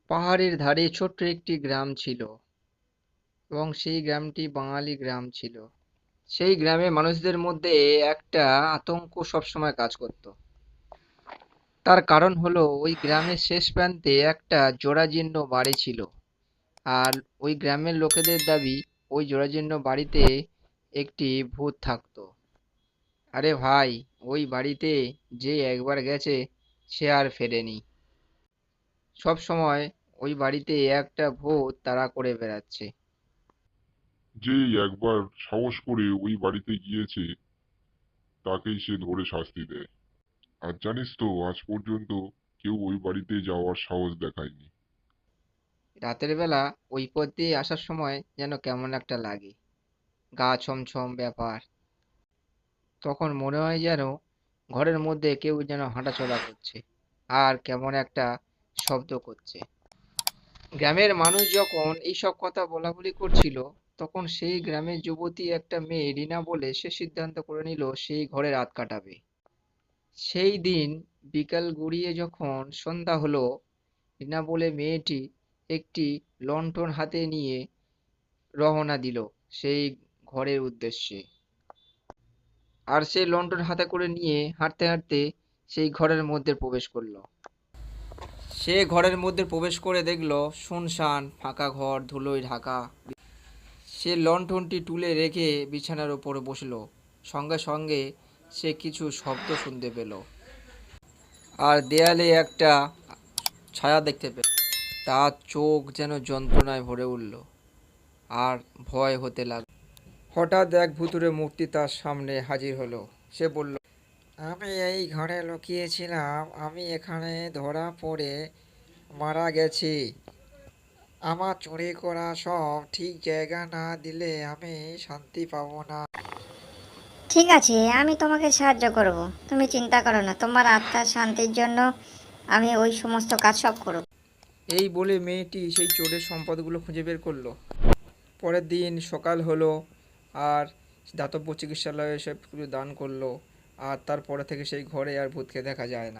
পাহাড়ের ধারে ছোট্ট একটি গ্রাম ছিল এবং সেই গ্রামটি বাঙালি গ্রাম ছিল। সেই গ্রামে মানুষদের মধ্যে একটা আতঙ্ক সবসময় কাজ করত। তার কারণ হলো ওই গ্রামের শেষ প্রান্তে একটা জরাজীর্ণ বাড়ি ছিল। আর ওই গ্রামের লোকেদের দাবি ওই জরাজীর্ণ বাড়িতে একটি ভূত থাকতো। আরে ভাই, ওই বাড়িতে যে একবার গেছে সে আর ফেরেনি। সব সময় ওই বাড়িতে একটা ভূত তাড়া করে বেড়াচ্ছে। যেই একবার সাহস করে ওই বাড়িতে গিয়েছে তাকেই সে ধরে শাস্তি দেয়। আর জানিস তো আজ পর্যন্ত কেউ ওই বাড়িতে যাওয়ার সাহস দেখায়নি। রাতের বেলা ওই পথ দিয়ে আসার সময় যেন কেমন একটা লাগে, গা ছমছম ব্যাপার। তখন মনে হয় যেন ঘরের মধ্যে কেউ যেন হাঁটাচলা করছে আর কেমন একটা শব্দ করছে। গ্রামের মানুষ যখন এইসব কথা বলাবলি করছিল, তখন সেই গ্রামের যুবতী একটা মেয়ে রিনা বলে সে সিদ্ধান্ত করে নিল সেই ঘরে রাত কাটাবে। সেই দিন বিকাল গড়িয়ে যখন সন্ধ্যা হলো, রিনা বলে মেয়েটি একটি লণ্ঠন হাতে নিয়ে রওনা দিল সেই ঘরের উদ্দেশ্যে। আর সেই লণ্ঠন হাতে করে নিয়ে হাঁটতে হাঁটতে সেই ঘরের মধ্যে প্রবেশ করলো। সে ঘরের মধ্যে প্রবেশ করে দেখলো শুনশান ফাঁকা ঘর, ধুলোয় ঢাকা। সে লণ্ঠনটি তুলে রেখে বিছানার উপরে বসলো। সঙ্গে সঙ্গে সে কিছু শব্দ শুনতে পেল আর দেয়ালে একটা ছায়া দেখতে পেল। তার চোখ যেন যন্ত্রণায় ভরে উঠল আর ভয় হতে লাগলো। হঠাৎ এক ভুতুড়ে মূর্তি তার সামনে হাজির হলো। সে বলল, আমি এই ঘরে লুকিয়েছিলাম, আমি এখানে ধরা পড়ে মারা গেছি। আমার চুরি করা সব ঠিক জায়গা না দিলে আমি শান্তি পাবো না। ঠিক আছে, আমি তোমাকে সাহায্য করব। তুমি চিন্তা করো না, তোমার আত্মার শান্তির জন্য আমি ওই সমস্ত কাজ সব করব। এই বলে মেয়েটি সেই চোরের সম্পদগুলো খুঁজে বের করলো। পরের দিন সকাল হলো আর দাতব্য চিকিৎসালয়ে সব কিছু দান করলো। আর তারপরে থেকে সেই ঘরে আর ভূতকে দেখা যায় না।